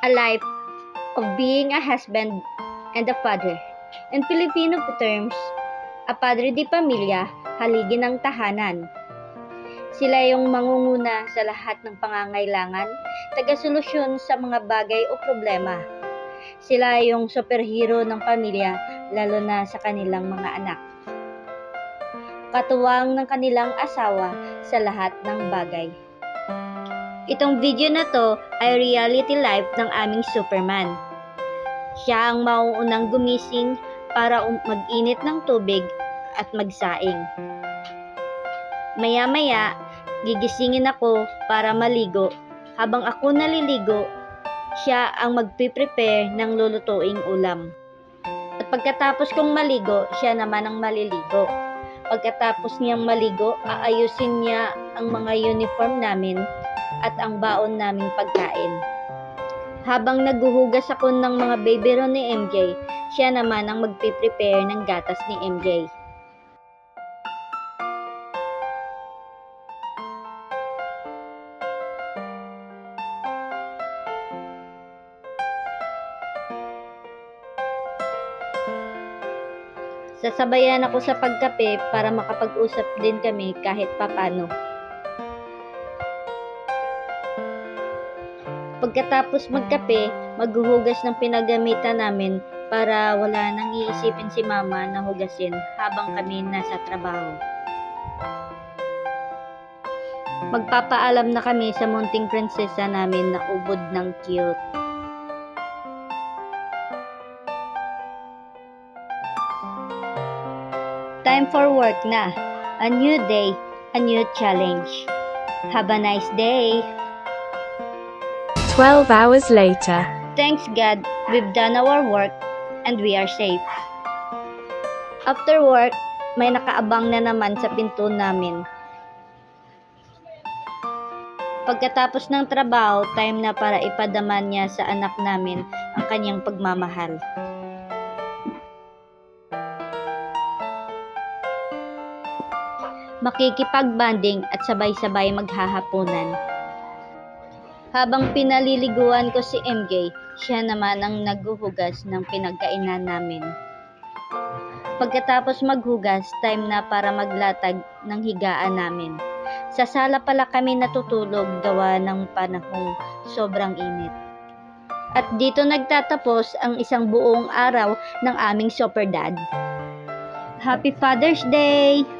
A life of being a husband and a father. In Filipino terms, a padre di pamilya, haligi ng tahanan. Sila yung mangunguna sa lahat ng pangangailangan, taga-solusyon sa mga bagay o problema. Sila yung superhero ng pamilya, lalo na sa kanilang mga anak. Katuwang ng kanilang asawa sa lahat ng bagay. Itong video na to ay reality life ng aming Superman. Siya ang mauunang gumising para mag-init ng tubig at magsaing. Maya-maya, gigisingin ako para maligo. Habang ako naliligo, siya ang magpiprepare ng lulutuing ulam. At pagkatapos kong maligo, siya naman ang maliligo. Pagkatapos niyang maligo, aayusin niya ang mga uniform namin at ang baon naming pagkain. Habang naghuhugas ako ng mga babyron ni MJ, siya naman ang magpiprepare ng gatas ni MJ. Sasabayan ako sa pagkape para makapag-usap din kami kahit papano. Pagkatapos magkape, maghuhugas ng pinagamitan namin para wala nang iisipin si mama na hugasin habang kami nasa trabaho. Magpapaalam na kami sa munting prinsesa namin na ubod ng cute. Time for work na. A new day, a new challenge. Have a nice day. 12 hours later. Thanks God, we've done our work and we are safe. After work, may nakaabang na naman sa pinto namin. Pagkatapos ng trabaho, time na para ipadaman niya sa anak namin ang kanyang pagmamahal. Makikipag-banding at sabay-sabay maghahaponan. Habang pinaliliguan ko si MJ, siya naman ang naghuhugas ng pinagkainan namin. Pagkatapos maghugas, time na para maglatag ng higaan namin. Sa sala pala kami natutulog gawa ng panahong sobrang init. At dito nagtatapos ang isang buong araw ng aming Super Dad. Happy Father's Day!